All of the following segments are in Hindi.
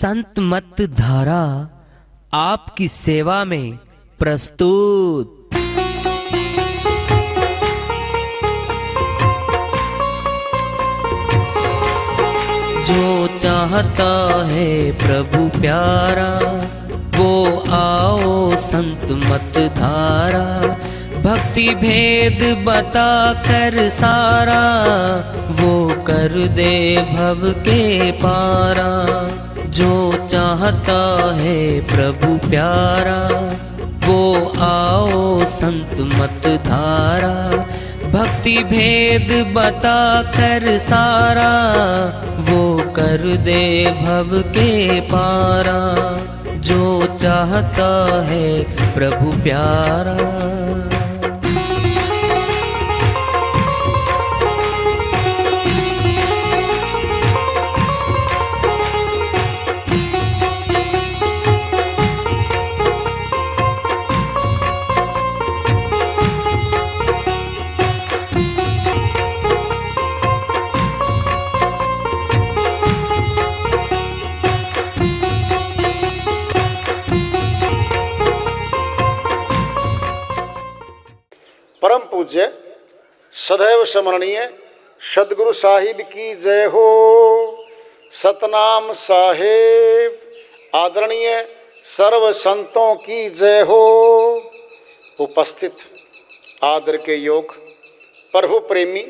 संत मत धारा आपकी सेवा में प्रस्तुत। जो चाहता है प्रभु प्यारा वो आओ संत मत धारा, भक्ति भेद बता कर सारा वो कर दे भव के पारा। जो चाहता है प्रभु प्यारा वो आओ संत मत धारा, भक्ति भेद बता कर सारा वो कर दे भव के पारा। जो चाहता है प्रभु प्यारा। परम पूज्य सदैव स्मरणीय सदगुरु साहिब की जय हो। सतनाम साहेब आदरणीय सर्व संतों की जय हो। उपस्थित आदर के योग प्रभु प्रेमी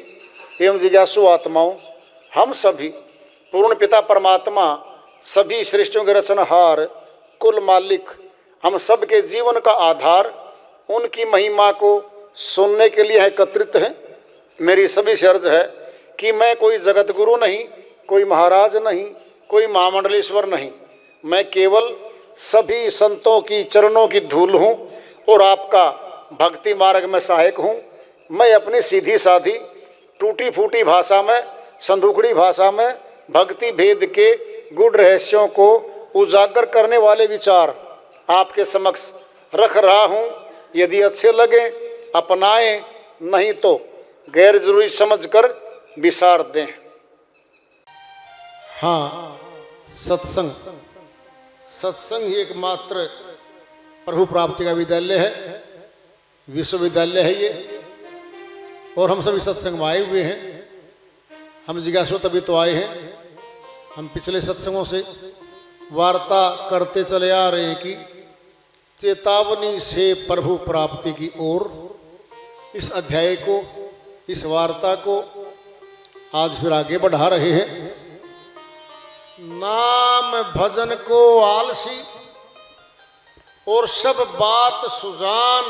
एवं जिज्ञासु आत्माओं, हम सभी पूर्ण पिता परमात्मा सभी सृष्टियों के रचनहार कुल मालिक हम सब के जीवन का आधार उनकी महिमा को सुनने के लिए एकत्रित हैं। मेरी सभी से अर्ज है कि मैं कोई जगत गुरु नहीं, कोई महाराज नहीं, कोई महामंडलेश्वर नहीं, मैं केवल सभी संतों की चरणों की धूल हूँ और आपका भक्ति मार्ग में सहायक हूँ। मैं अपनी सीधी साधी टूटी फूटी भाषा में, संदूकड़ी भाषा में भक्ति भेद के गुड़ रहस्यों को उजागर करने वाले विचार आपके समक्ष रख रहा हूँ। यदि अच्छे लगे अपनाएं, नहीं तो गैर जरूरी समझकर विसार दें। हाँ, सत्संग ही एकमात्र प्रभु प्राप्ति का विद्यालय है, विश्वविद्यालय है ये। और हम सभी सत्संग में आए हुए हैं। हम जिज्ञासु तभी तो आए हैं। हम पिछले सत्संगों से वार्ता करते चले आ रहे हैं कि चेतावनी से प्रभु प्राप्ति की ओर। इस अध्याय को, इस वार्ता को आज फिर आगे बढ़ा रहे हैं। नाम भजन को आलसी और सब बात सुजान,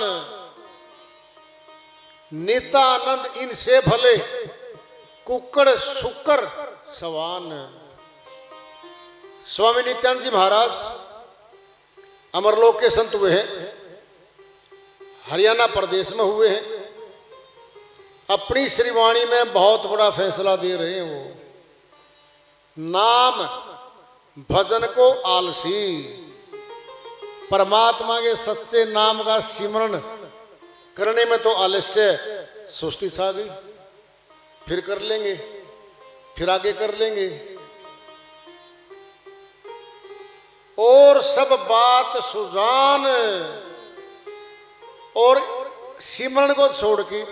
नितानंद इनसे भले कुक्कड़ सुक्कर सवान। स्वामी नित्यानंद जी महाराज अमरलोक के संत हुए हैं, हरियाणा प्रदेश में हुए हैं। अपनी श्रीवाणी में बहुत बड़ा फैसला दे रहे हैं। वो नाम भजन को आलसी, परमात्मा के सच्चे नाम का सिमरण करने में तो आलस्य सुस्ती छा गई। फिर कर लेंगे, फिर आगे कर लेंगे। और सब बात सुजान और सिमरण को छोड़ के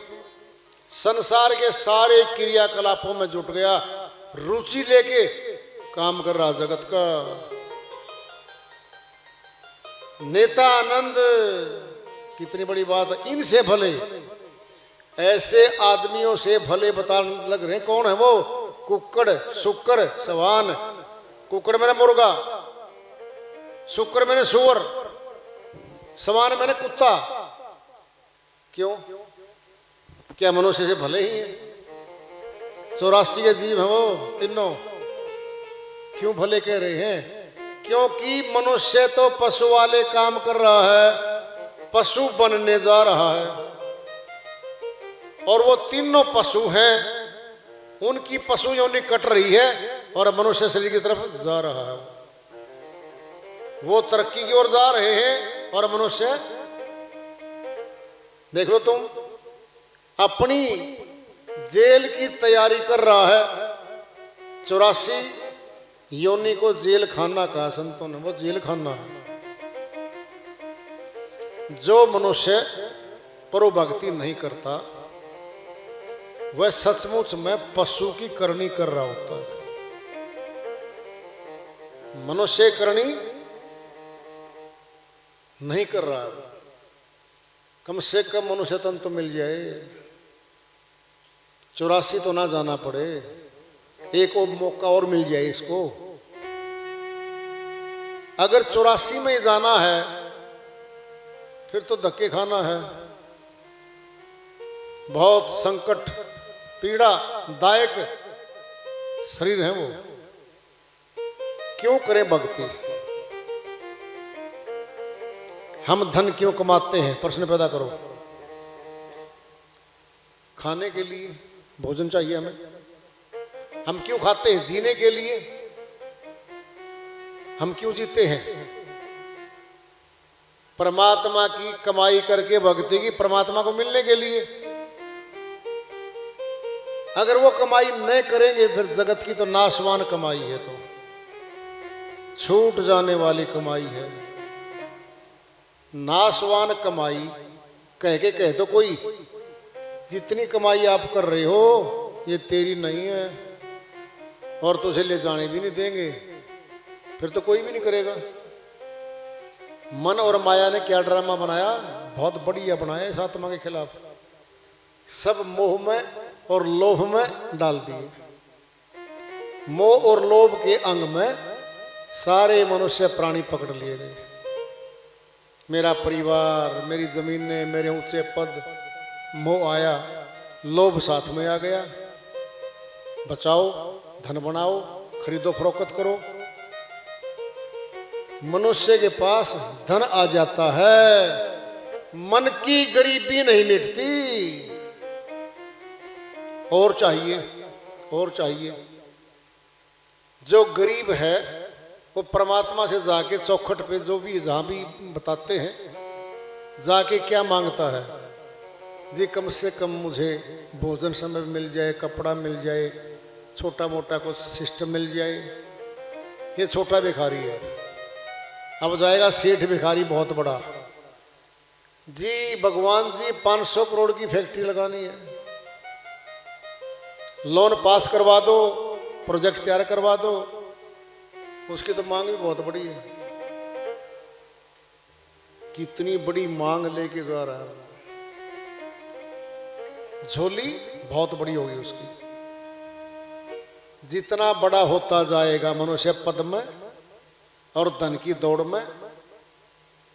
संसार के सारे क्रियाकलापों में जुट गया, रुचि लेके काम कर रहा जगत का। नेता आनंद, कितनी बड़ी बात है। इनसे भले, ऐसे आदमियों से भले बताने लग रहे। कौन है वो? कुक्कड़ सुक्कर सवान। कुक्कड़ मैंने मुर्गा, शुक्र मैंने सुअर, सवान मैंने कुत्ता। क्यों? क्या मनुष्य से भले ही है? 84 के जीव है वो तीनों। क्यों भले कह रहे हैं? क्योंकि मनुष्य तो पशु वाले काम कर रहा है, पशु बनने जा रहा है। और वो तीनों पशु हैं, उनकी पशु योनि कट रही है और मनुष्य शरीर की तरफ जा रहा है। वो तरक्की की ओर जा रहे हैं और मनुष्य, देख लो तुम, अपनी जेल की तैयारी कर रहा है। 84 योनि को जेल खाना कहा संतों ने, वो जेल खाना है। जो मनुष्य परो भक्ति नहीं करता वह सचमुच में पशु की करनी कर रहा होता है। मनुष्य करनी नहीं कर रहा है, कम से कम मनुष्य तन तो मिल जाए, 84 तो ना जाना पड़े, एक और मौका और मिल जाए इसको। अगर 84 में ही जाना है फिर तो धक्के खाना है। बहुत संकट पीड़ादायक शरीर है वो। क्यों करें भक्ति? हम धन क्यों कमाते हैं? प्रश्न पैदा करो। खाने के लिए, भोजन चाहिए हमें। हम क्यों खाते हैं? जीने के लिए। हम क्यों जीते हैं? परमात्मा की कमाई करके भक्ति की, परमात्मा को मिलने के लिए। अगर वो कमाई न करेंगे फिर जगत की तो नाशवान कमाई है, तो छूट जाने वाली कमाई है। नाशवान कमाई कह दो कोई, जितनी कमाई आप कर रहे हो ये तेरी नहीं है और तुझे ले जाने भी नहीं देंगे, फिर तो कोई भी नहीं करेगा। मन और माया ने क्या ड्रामा बनाया, बहुत बढ़िया बनाया इस आत्मा के खिलाफ। सब मोह में और लोभ में डाल दिए। मोह और लोभ के अंग में सारे मनुष्य प्राणी पकड़ लिए गए। मेरा परिवार, मेरी जमीनें, मेरे ऊंचे पद, मोह आया, लोभ साथ में आ गया। बचाओ, धन बनाओ, खरीदो फरोख्त करो। मनुष्य के पास धन आ जाता है, मन की गरीबी नहीं मिटती। और चाहिए, और चाहिए। जो गरीब है वो परमात्मा से जाके चौखट पे, जो भी जहां भी बताते हैं, जाके क्या मांगता है? जी कम से कम मुझे भोजन समय मिल जाए, कपड़ा मिल जाए, छोटा मोटा कुछ सिस्टम मिल जाए। ये छोटा भिखारी है। अब जाएगा सेठ भिखारी बहुत बड़ा। जी भगवान जी 500 करोड़ की फैक्ट्री लगानी है, लोन पास करवा दो, प्रोजेक्ट तैयार करवा दो। उसकी तो मांग भी बहुत बड़ी है। कितनी बड़ी मांग लेके जा रहा है। झोली बहुत बड़ी होगी उसकी। जितना बड़ा होता जाएगा मनुष्य पद में और धन की दौड़ में,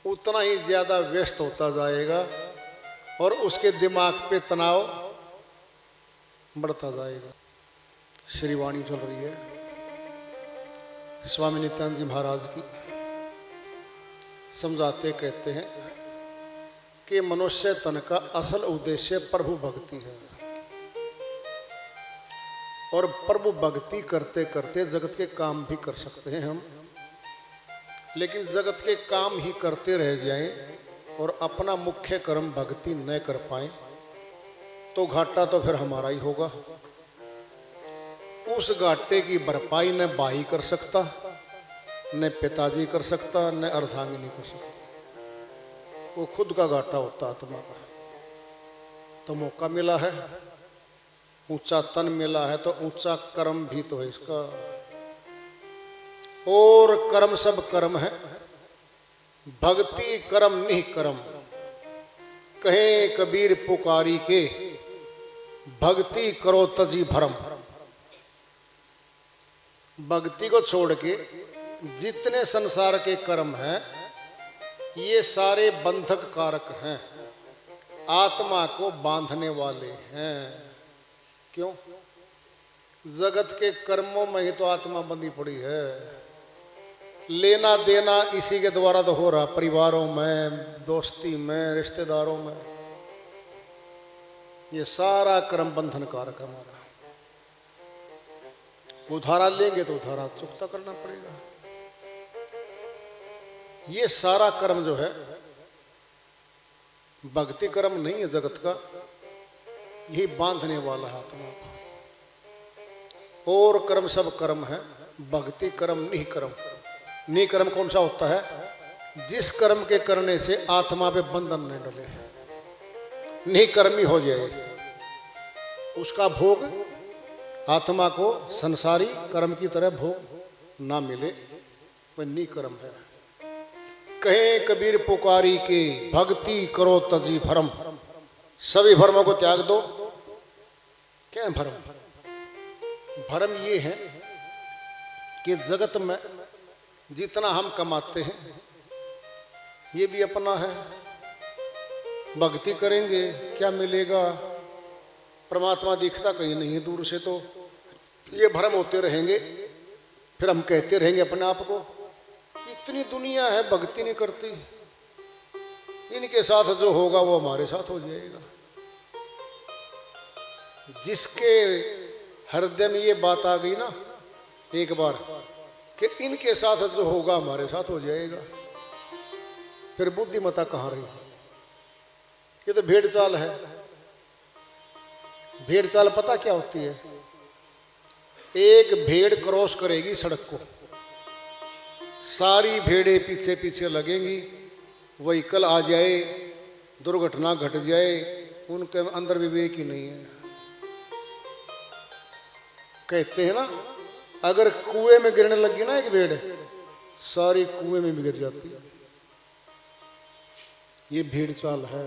उतना ही ज्यादा व्यस्त होता जाएगा और उसके दिमाग पे तनाव बढ़ता जाएगा। श्री वाणी चल रही है स्वामी नित्यानंद जी महाराज की। समझाते कहते हैं कि मनुष्य तन का असल उद्देश्य प्रभु भक्ति है, और प्रभु भक्ति करते करते जगत के काम भी कर सकते हैं हम। लेकिन जगत के काम ही करते रह जाएं और अपना मुख्य कर्म भक्ति न कर पाए तो घाटा तो फिर हमारा ही होगा। उस घाटे की भरपाई न भाई कर सकता, न पिताजी कर सकता, न अर्धांगिनी कर सकता। वो खुद का घाटा होता आत्मा का। तो मौका मिला है, ऊंचा तन मिला है, तो ऊंचा कर्म भी तो है इसका। और कर्म सब कर्म है, भक्ति कर्म नहीं कर्म। कहे कबीर पुकारी के, भक्ति करो तजी भरम। भक्ति को छोड़ के जितने संसार के कर्म हैं ये सारे बंधक कारक हैं, आत्मा को बांधने वाले हैं। क्यों? जगत के कर्मों में ही तो आत्मा बंधी पड़ी है। लेना देना इसी के द्वारा तो हो रहा, परिवारों में, दोस्ती में, रिश्तेदारों में। ये सारा कर्म बंधन कारक हमारा। उधारा लेंगे तो उधारा चुकता करना पड़ेगा। ये सारा कर्म जो है भक्ति कर्म नहीं है जगत का, ये बांधने वाला है आत्मा को। और कर्म सब कर्म है, भक्ति कर्म निःकर्म। निःकर्म कौन सा होता है? जिस कर्म के करने से आत्मा पे बंधन नहीं डले, निःकर्मी हो जाए, उसका भोग आत्मा को संसारी कर्म की तरह भोग ना मिले, वह निःकर्म है। कहे कबीर पुकारी के भक्ति करो तजी भरम, सभी भरमों को त्याग दो। क्या है भरम? भरम ये है कि जगत में जितना हम कमाते हैं ये भी अपना है, भक्ति करेंगे क्या मिलेगा? परमात्मा दिखता कहीं नहीं, दूर से, तो ये भ्रम होते रहेंगे। फिर हम कहते रहेंगे अपने आप को इतनी दुनिया है भक्ति नहीं करती, इनके साथ जो होगा वो हमारे साथ हो जाएगा। जिसके हृदय में ये बात आ गई ना एक बार कि इनके साथ जो होगा हमारे साथ हो जाएगा, फिर बुद्धिमत्ता कहाँ रही? ये तो भेड़ चाल है। भेड़ चाल पता क्या होती है? एक भेड़ क्रॉस करेगी सड़क को, सारी भेड़ें पीछे पीछे लगेंगी, व्हीकल आ जाए, दुर्घटना घट जाए, उनके अंदर विवेक ही नहीं है। कहते हैं ना, अगर कुएं में गिरने लगी ना एक भेड़, सारी कुएं में भी गिर जाती है। ये भेड़ चाल है।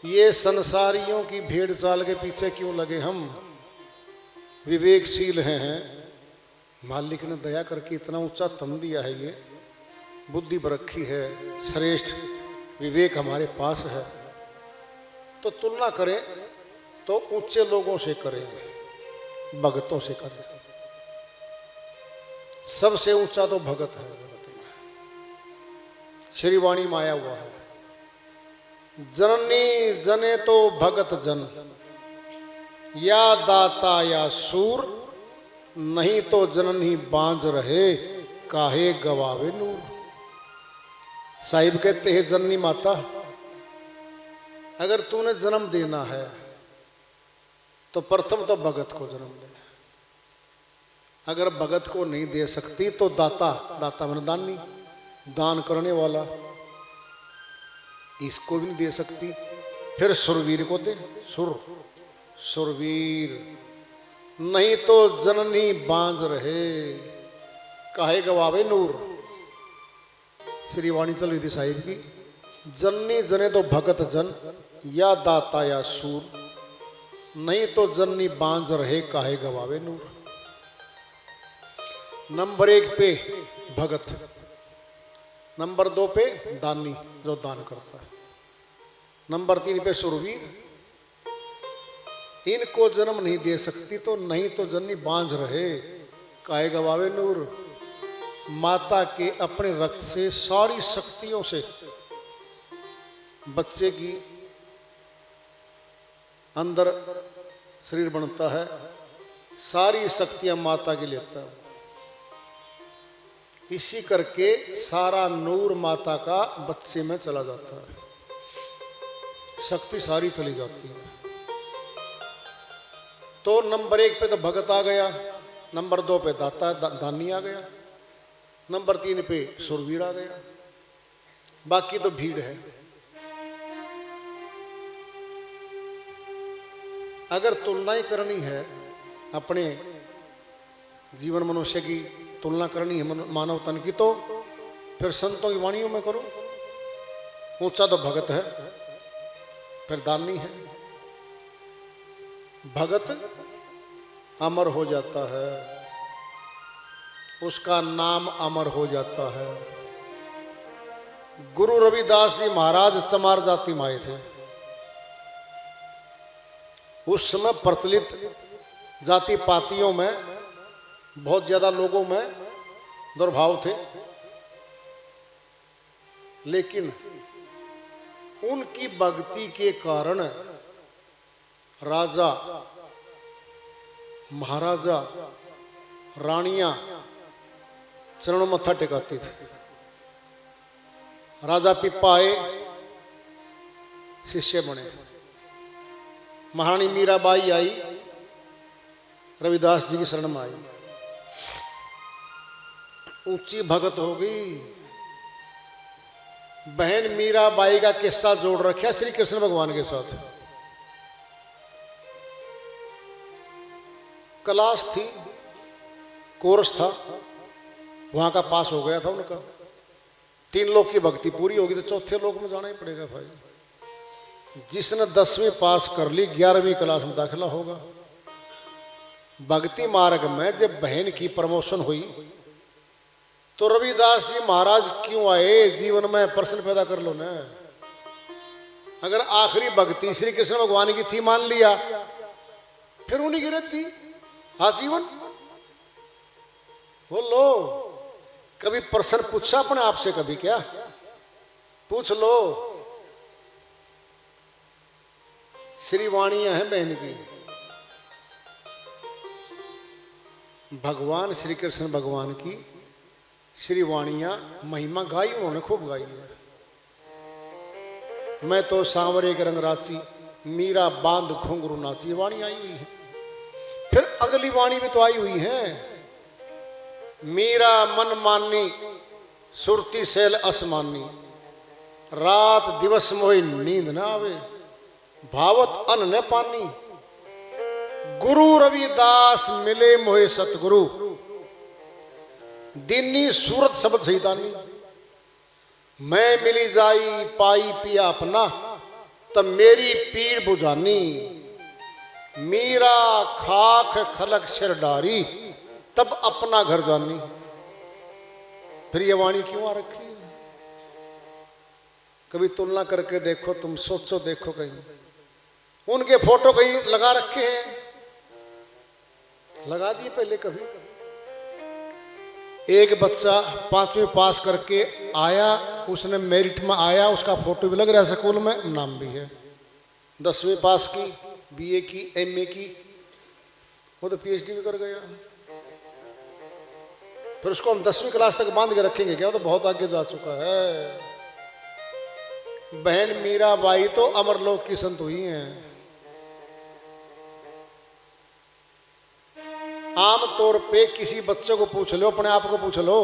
ये संसारियों की भेड़ चाल के पीछे क्यों लगे हम? विवेकशील हैं, मालिक ने दया करके इतना ऊंचा तन दिया है, ये बुद्धि बरखी है, श्रेष्ठ विवेक हमारे पास है। तो तुलना करें तो ऊंचे लोगों से करें, भगतों से करें। सबसे ऊंचा तो भगत है जगत में। श्रीवाणी में आया हुआ है, जननी जने तो भगत जन, या दाता या सूर, नहीं तो जननी बांझ रहे, काहे गवावे नूर। साहिब कहते हैं जननी माता, अगर तूने जन्म देना है तो प्रथम तो भगत को जन्म दे। अगर भगत को नहीं दे सकती तो दाता, दाता मन दानी, दान करने वाला, इसको भी नहीं दे सकती, फिर सुरवीर को दे। सुरवीर, नहीं तो जननी बांझ रहे, काहे गवावे नूर। श्रीवाणी चल रही थी साहिब की, जननी जने तो भगत जन, या दाता या सूर, नहीं तो जननी बांझ रहे, काहे गवावे नूर। नंबर 1 पे भगत, नंबर 2 पे दानी जो दान करता है, नंबर 3 पे सुरवीर। इनको जन्म नहीं दे सकती तो नहीं तो जननी बांझ रहे, काहे गवावे नूर। माता के अपने रक्त से सारी शक्तियों से बच्चे की अंदर शरीर बनता है, सारी शक्तियां माता की लेता है। इसी करके सारा नूर माता का बच्चे में चला जाता है, शक्ति सारी चली जाती है। तो नंबर 1 पे तो भगत आ गया, नंबर 2 पे दाता दानी आ गया, नंबर 3 पे सुरवीर आ गया, बाकी तो भीड़ है। अगर तुलना ही करनी है, अपने जीवन मनुष्य की तुलना करनी है मानव तन की, तो फिर संतों की वाणियों में करो। ऊंचा तो भगत है, फिर दानी है। भगत अमर हो जाता है, उसका नाम अमर हो जाता है। गुरु रविदास जी महाराज चमार जाति में आए थे। उस समय प्रचलित जाति पातियों में बहुत ज्यादा लोगों में दुर्भाव थे, लेकिन उनकी भक्ति के कारण राजा, महाराजा, रानियां चरणों मत्था टेकाती थे। राजा पिप्पा आए, शिष्य बने। महारानी मीराबाई आई, रविदास जी की शरण में आई। ऊंची भगत हो गई। बहन मीराबाई का किस्सा जोड़ रखा श्री कृष्ण भगवान के साथ। क्लास थी, कोर्स था, वहां का पास हो गया था उनका। 3 लोग की भक्ति पूरी होगी तो चौथे लोक में जाना ही पड़ेगा भाई। जिसने 10वीं पास कर ली 11वीं क्लास में दाखिला होगा। भक्ति मार्ग में जब बहन की प्रमोशन हुई तो रविदास जी महाराज क्यों आए? जीवन में प्रश्न पैदा कर लो ना। अगर आखिरी भक्ति श्री कृष्ण भगवान की थी मान लिया, फिर उन्हीं की रहती आजीवन। बोलो, कभी प्रश्न पूछा अपने आप से? कभी क्या पूछ लो। श्री वाणियां हैं बहन की। भगवान श्री कृष्ण भगवान की श्री वाणियां महिमा गाई, उन्होंने खूब गाई है। मैं तो सांवरे के रंग राची, मीरा बांध घुंघरू नाची, ये वाणी आई हुई है। फिर अगली वाणी भी तो आई हुई है। मीरा मन मानी, सुरती सैल असमानी, रात दिवस मोहि नींद ना आवे, भावत अन्न न पानी, गुरु रविदास मिले मोहे सतगुरु, दिनी सूरत शब्द सहितानी, मैं मिली जाई पाई पिया अपना, तब मेरी पीड़ बुझानी, मीरा खाक खलक सिर डारी, तब अपना घर जानी। फिर ये वाणी क्यों आ रखी है? कभी तुलना करके देखो, तुम सोचो देखो, कहीं उनके फोटो कहीं लगा रखे हैं? लगा दिए पहले कभी? एक बच्चा 5वीं पास करके आया, उसने मेरिट में आया, उसका फोटो भी लग रहा है स्कूल में, नाम भी है। 10वीं पास की, बीए की, एमए की, वो तो पीएचडी भी कर गया। फिर उसको हम 10वीं क्लास तक बांध के रखेंगे क्या? वो तो बहुत आगे जा चुका है। बहन मीराबाई तो अमरलोक की संत हुई हैं। आम तौर पे किसी बच्चे को पूछ लो, अपने आप को पूछ लो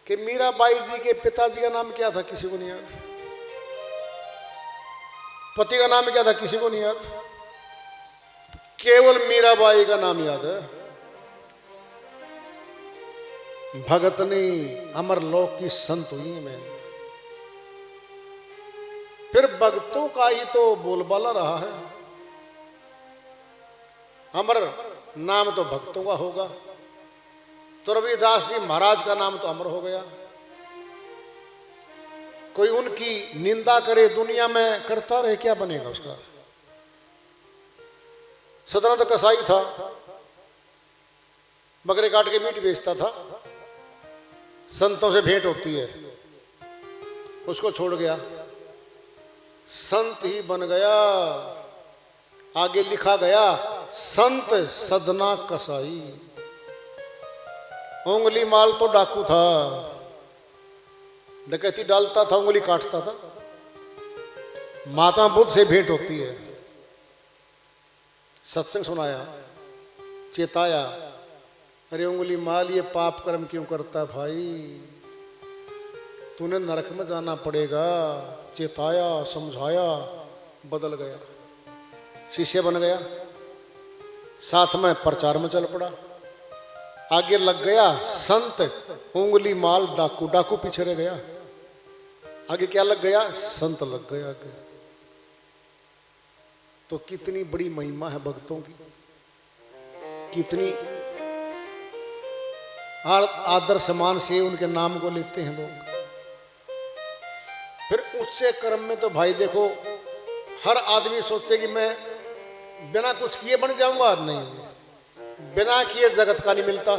कि मीराबाई जी के पिताजी का नाम क्या था? किसी को नहीं याद। पति का नाम क्या था? किसी को नहीं याद। केवल मीराबाई का नाम याद है। भगतनी अमरलोक की संत हुई मैं। फिर भक्तों का ही तो बोलबाला रहा है। अमर नाम तो भक्तों का होगा, तो रविदास जी महाराज का नाम तो अमर हो गया। कोई उनकी निंदा करे दुनिया में, करता रहे, क्या बनेगा उसका? सदनत कसाई था, बकरे काट के मीट बेचता था। संतों से भेंट होती है, उसको छोड़ गया, संत ही बन गया। आगे लिखा गया, संत सदना कसाई। उंगली माल तो डाकू था, डकैती डालता था, उंगली काटता था। महात्मा बुद्ध से भेंट होती है, सत्संग सुनाया, चेताया, अरे उंगली माल ये पाप कर्म क्यों करता भाई, तूने नरक में जाना पड़ेगा। चेताया, समझाया, बदल गया, शिष्य बन गया। साथ में प्रचार में चल पड़ा। आगे लग गया संत, उंगली माल डाकू, डाकू पीछे रह गया। आगे क्या लग गया? संत लग गया आगे। तो कितनी बड़ी महिमा है भक्तों की, कितनी आदर सम्मान से उनके नाम को लेते हैं लोग। फिर ऊंचे कर्म में तो भाई देखो, हर आदमी सोचे कि मैं बिना कुछ किए बन जाऊंगा। नहीं, बिना किए जगत का नहीं मिलता,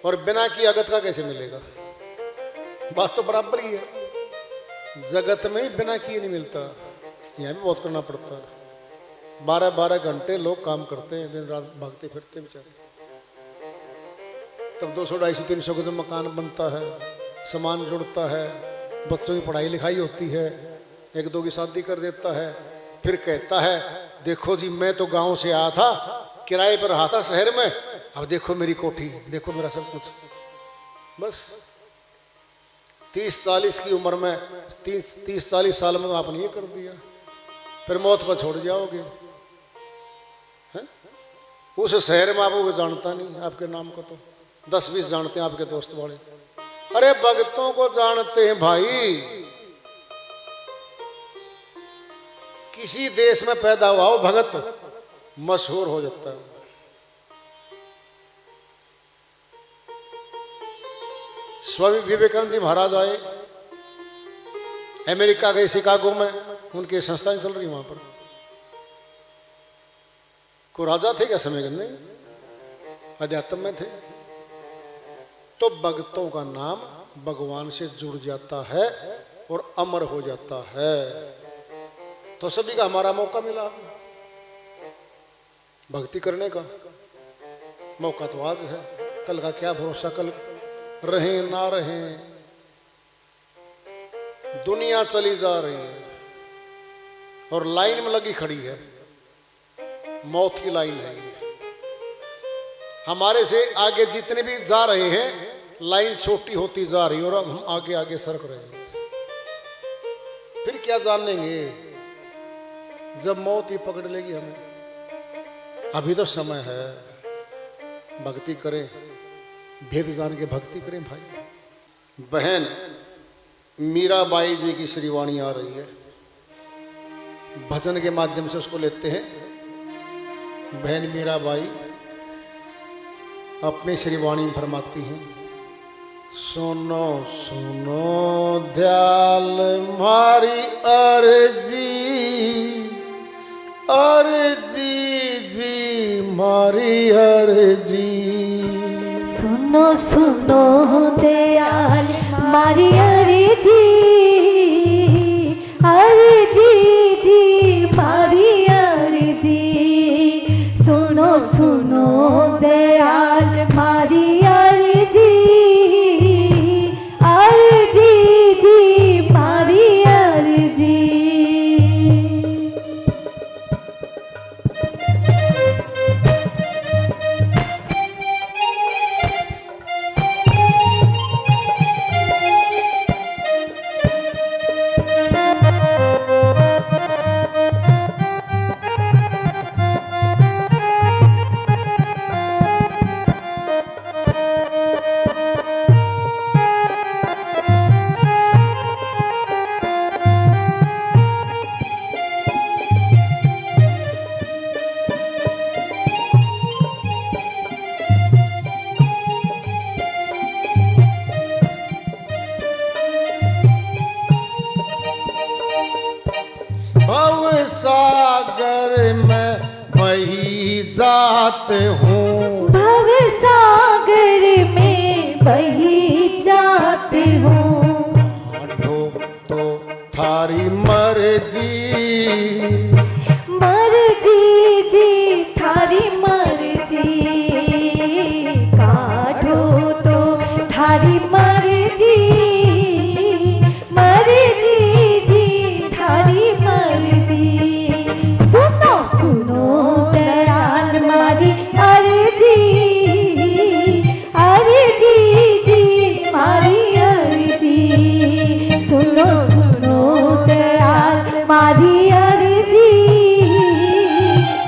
और बिना किए अगत का कैसे मिलेगा? बात तो बराबर ही है। जगत में भी बिना किए नहीं मिलता, यहाँ भी बहुत करना पड़ता है। 12-12 घंटे लोग काम करते हैं, दिन रात भागते फिरते बेचारे। तब 200-250-300 का जो मकान बनता है, सामान जुड़ता है, बच्चों की पढ़ाई लिखाई होती है, 1-2 की शादी कर देता है। फिर कहता है, देखो जी मैं तो गांव से आया था, किराए पर रहा था शहर में, अब देखो मेरी कोठी, देखो मेरा सब कुछ। बस 30-40 की उम्र में 30-40 साल में आपने ये कर दिया, फिर मौत पर छोड़ जाओगे। है? उस शहर में आपको जानता नहीं, आपके नाम को तो 10-20 जानते हैं आपके दोस्त वाले। अरे भक्तों को जानते हैं भाई। किसी देश में पैदा हुआ हो भगत, मशहूर हो जाता है। स्वामी विवेकानंद जी महाराज आए, अमेरिका गए, शिकागो में उनकी संस्थाएं चल रही वहां पर। को राजा थे क्या समय करने, अध्यात्म में थे। तो भक्तों का नाम भगवान से जुड़ जाता है और अमर हो जाता है। तो सभी का हमारा मौका मिला भक्ति करने का। मौका तो आज है, कल का क्या भरोसा, कल रहे ना रहे। दुनिया चली जा रही है और लाइन में लगी खड़ी है, मौत की लाइन है। हमारे से आगे जितने भी जा रहे हैं, लाइन छोटी होती जा रही है और हम आगे आगे सरक रहे हैं। फिर क्या जानेंगे जब मौत ही पकड़ लेगी हमें। अभी तो समय है, भक्ति करें, भेद जान के भक्ति करें भाई। बहन मीराबाई जी की श्रीवाणी आ रही है, भजन के माध्यम से उसको लेते हैं। बहन मीराबाई अपनी श्रीवाणी में फरमाती हैं, सुनो सुनो दयाल मारी अर्जी, अर्जी जी मारी अर्जी। सुनो सुनो दयाल मारी अर्जी, अर्जी जी मारी अर्जी। सुनो सुनो दयाल मारी अर्जी, अर्जी जी मारी अर्जी। सागर में बही जाते हूँ, भव सागर में बही जाते हूँ। काटो तो थारी मर्जी, मर्जी जी थारी मर्जी। काटो तो थारी मर्जी, मर्जी जी थारी मर्जी। सुनो सुनो दयाल मारी अर्जी, अर्जी जी मारी अर्जी। सुनो सुनो दयाल मारी अर्जी,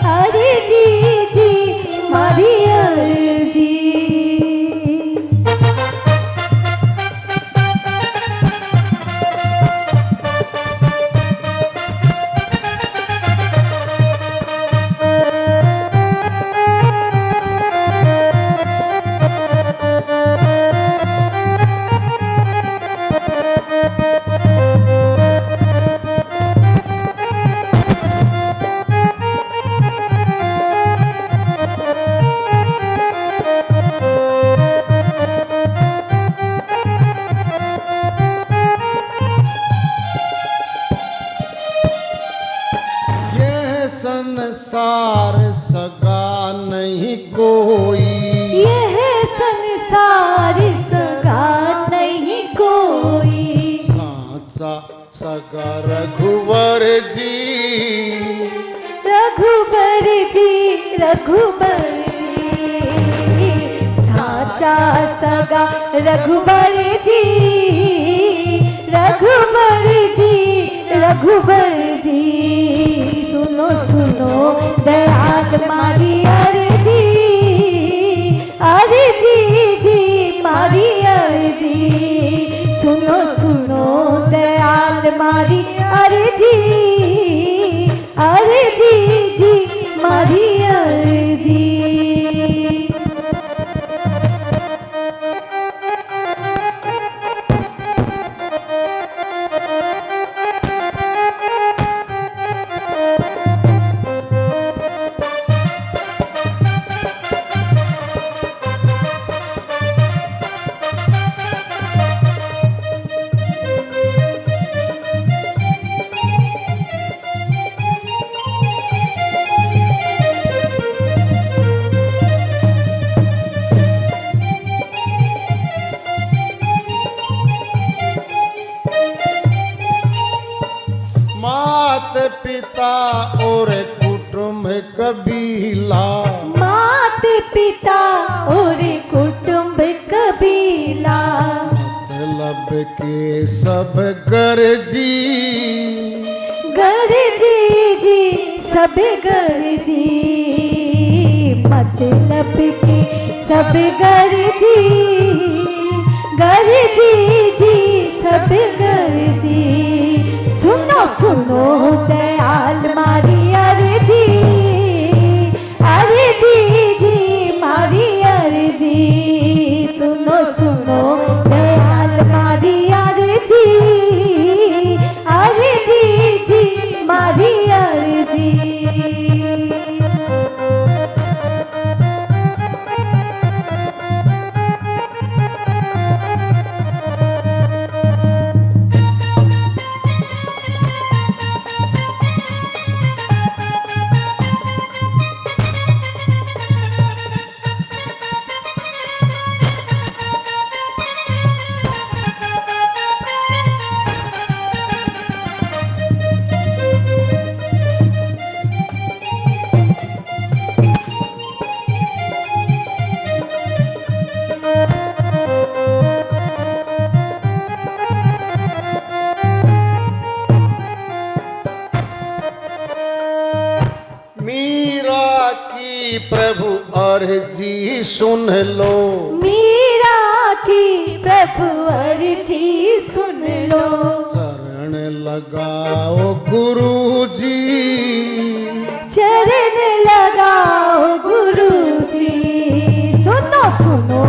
अर्जी जी मारी अर्जी। संसार सगा नहीं कोई, यह संसार सगा नहीं कोई। साचा सगा रघुवर जी, रघुबर जी, रघुबर जी। साचा सगा रघुबर जी, रघुबर जी, रघुबर जी। सुनो सुनो दयाल मारी अर्जी, अर्जी जी मारी अर्जी। सुनो सुनो दयाल मारी अर्जी, अर्जी जी मारी अर्जी। मात पिता और कुटुंब कबीला, मात पिता और कुटुंब कबीला। मतलब के सब गर्जी, गर्जी जी सब गर्जी। मतलब के सब गर्जी, गर्जी जी सब गर्जी। सुनो सुनो दयाल मारी अर्जी, अर्जी जी मारी अर्जी। सुनो सुनो दयाल मारी अर्जी, अर्जी जी मारी अर्जी। प्रभु अर्जी सुन लो, मीरा की प्रभु अर्जी सुन लो। चरण लगाओ गुरु जी, चरण लगाओ गुरु जी। सुनो सुनो